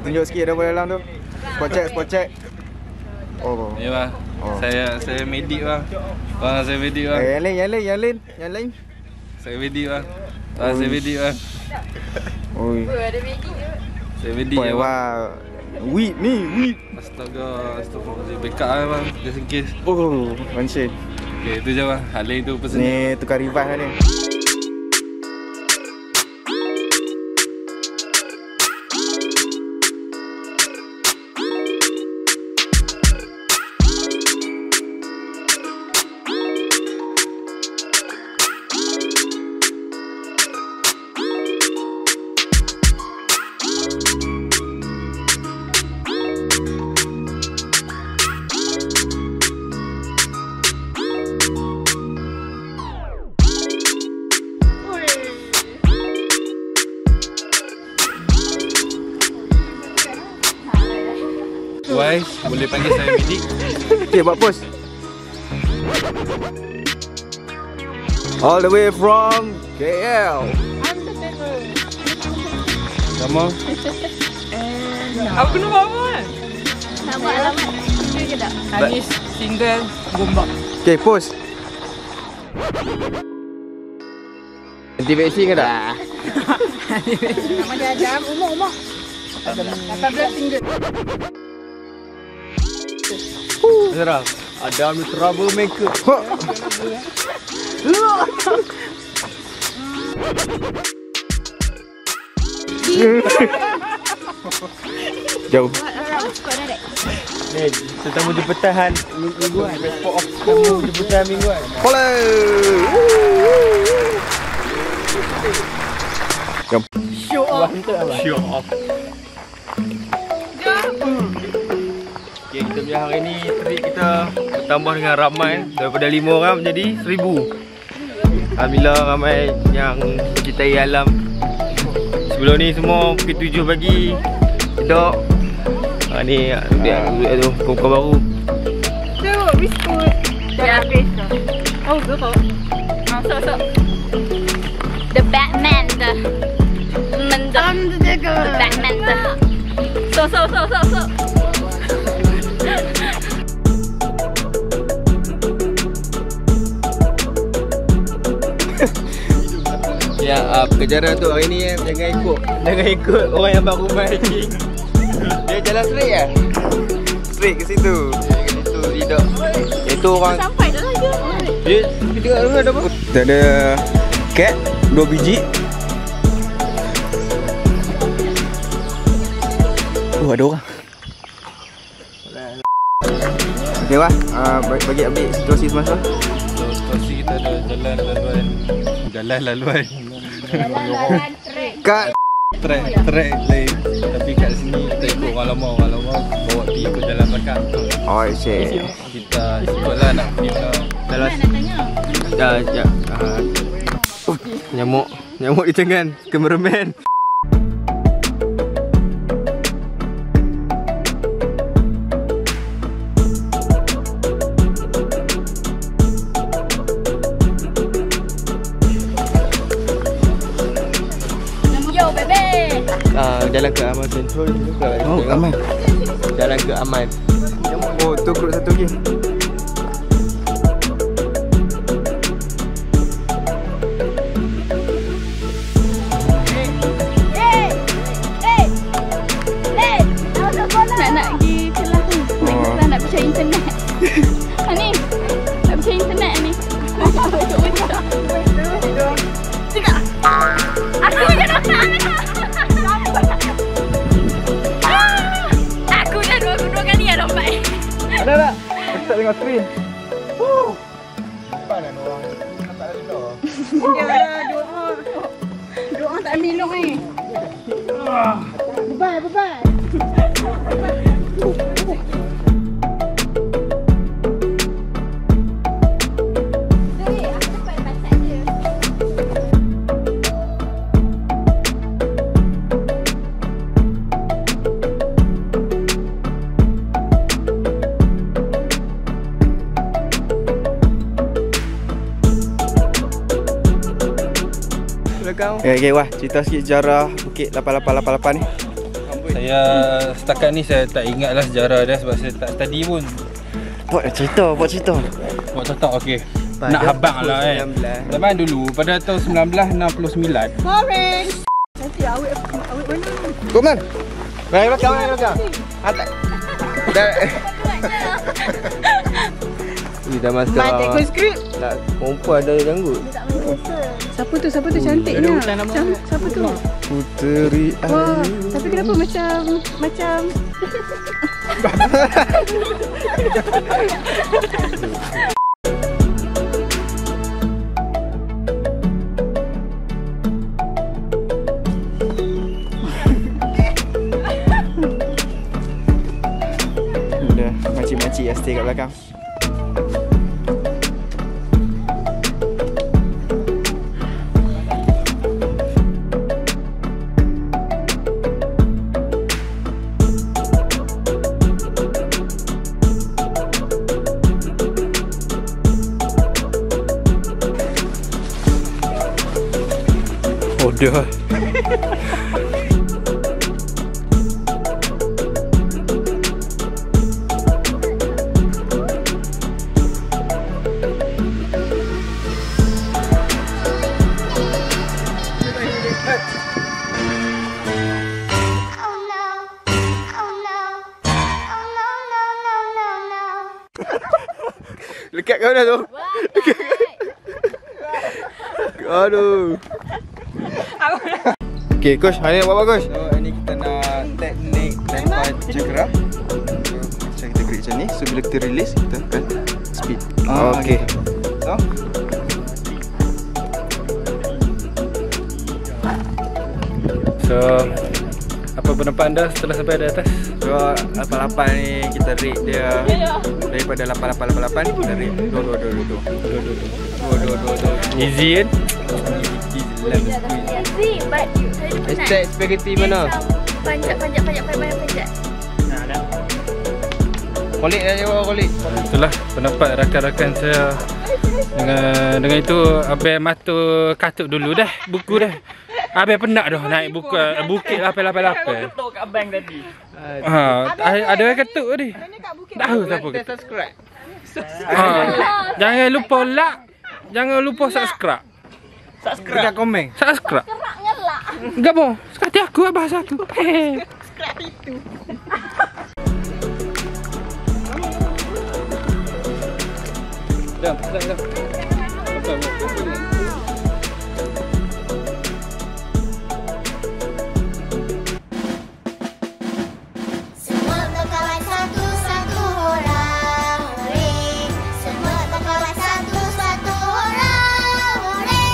Tunjuk sikit apa dalam tu. Spot check. Oh. Ya bang. Oh. Saya medik bang. Bang saya medik bang. Yang lain. Saya medik bang. Bang saya medik bang. Oi. Ada medik je. Saya medik ya bang. Weed. Astagfirullah. Backup lah bang. Just in case. Oh, mention. Okay, itu je bang. Hal lain tu pesan. Ni tukar revive lah ni. Why? Boleh panggil saya medik. Okay, buat pose. All the way from KL. Sama. Aku kena bawa kan? Nak buat alamat single ke tak? Hanis single Gombak. Okay, pose. Anti vaksin ke tak? Nama dia Adam, umur 18 single. Serang. Adam ni troublemaker. Jauh. Ni tetamu jemputan mingguan. Spot of tetamu jemputan mingguan. Follow. Jom. Show off. Show off. Okay, kita punya hari ni trip kita bertambah dengan ramai. Daripada 5 orang menjadi 1000. Alhamdulillah ramai yang mencintai alam. Sebelum ni semua pukul 7 pagi duduk. Ni duduk tu buka baru. Tengok biskut. Dah habis dah. Oh, go. Masuk. The Batman dah. The Batman dah. So. Ya, pengejaran untuk hari ni jangan ikut orang yang baru main ni. Dia jalan straight ya? Straight ke situ. Ke situ tidak. Itu orang Sampai dah lah dia. dia tengok dulu ada apa? Kita ada cat 2 biji. Ada orang. Okey Wah, bagi update situasi semasa. So, situasi kita ada jalan laluan. Kat Trek lain. Tapi kat sini kita ikut orang lama bawa pergi ke jalan belakang. oh shit. Kita ikutlah nak pergi ke Balas. Ya. Nyamuk di tangan kameraman. Jalan ke Aman Central juga. Oh, aman. Jalan ke Aman. Oh, tu grup satu lagi. Nak pergi kelas ni. Nak percaya internet. Ni. Nak percaya internet ni. Tidak. Aku yang datang. Aku dah dua kali dah dapat. Ada tak? Aku tak tengok screen. Panas orang. Tak ada doa. Ya, doa tak ambil long ni. Bye. Okay, Wah, cerita sikit sejarah Bukit 8888 ni. Saya setakat ni saya tak ingatlah sejarah dia sebab saya tak study pun. Buat cerita. Buat tak okey. Nak habang lah Zaman dulu pada tahun 1969. Boring. Nanti awet mana ni? Komen. Naik belakang. Atas. Dah masuk. Mati aku skrip. Nak perempuan ada janggut. Siapa tu cantiknya? Siapa tu? Puteri Wah, tapi kenapa macam Udah, makcik-makcik yang stay kat belakang. Dah. Lekat kau dah tu. Aduh. Okay, Coach, hari ni buat apa, Coach? So, hari ni kita nak teknik lempar cakra. So, kita grip macam ni. So, bila kita release, kita akan speed. Okay. So, apa pendapat anda setelah sampai di atas? So, 88 ni kita rate dia daripada 8888 kita rate 2. Easy kan? Easy, but saya penat. Hashtag spaghetti mana? Panjat. Kolik dah jawab kolik. Itulah pendapat rakan-rakan saya. Dengan itu abang mata katuk dulu dah buku dah. Abang penat dah naik buku Bukit 888. Ketuk kat abang tadi. Ada yang ketuk tadi. Tahu siapa ketuk. Subscribe. Jangan lupa like, jangan lupa subscribe. Tekan komen. Subscribe. Kerak ngelak. Enggak boh. Sekati aku bahasa aku. Kerak itu. Dah, dah. Semua berkawan satu-satu orang, hore. Semua berkawan satu-satu orang, hore.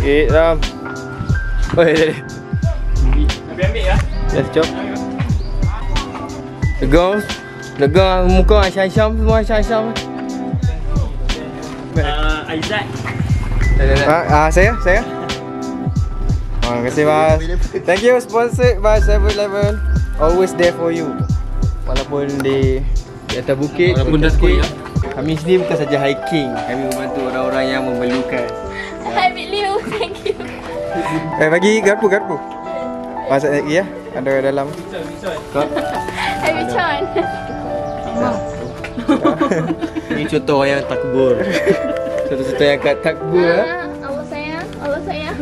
Okay, Ram. Oi, Dari. Ambil ya. Let's jump. Legang muka Syam-Syam semua Syam-Syam. Aizat. Saya? Terima kasih Mas. Thank you, sponsored by 7-Eleven. Always there for you. Walaupun di Di atas bukit. Walaupun dah bukit. sekolah. Kami sini bukan saja hiking, kami membantu orang-orang yang memerlukan. Hai Bik Liu, thank you. bagi garpu. Masak lagi ya. Ada dalam. Hai Bik Chon. Ini contoh orang yang takbur. Contoh-contoh yang kat takbur. Allah sayang, Allah sayang.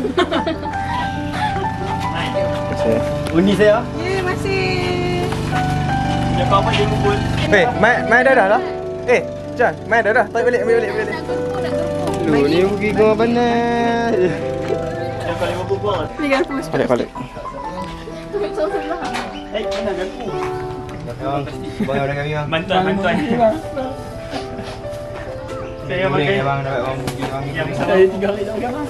Uni saya. Ya, masih. Mai dah lah. Jan, mai dah. Tarik balik, ambil balik. Nak gerpu. Lu ni pergi ke mana? Ni garpu. Balik. So sebelah. Bang orang kami bang. Mantuan. Saya makan bang dapat bang pergi bang. Saya 3 hari dah makan.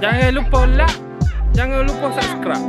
Jangan lupa like, jangan lupa subscribe.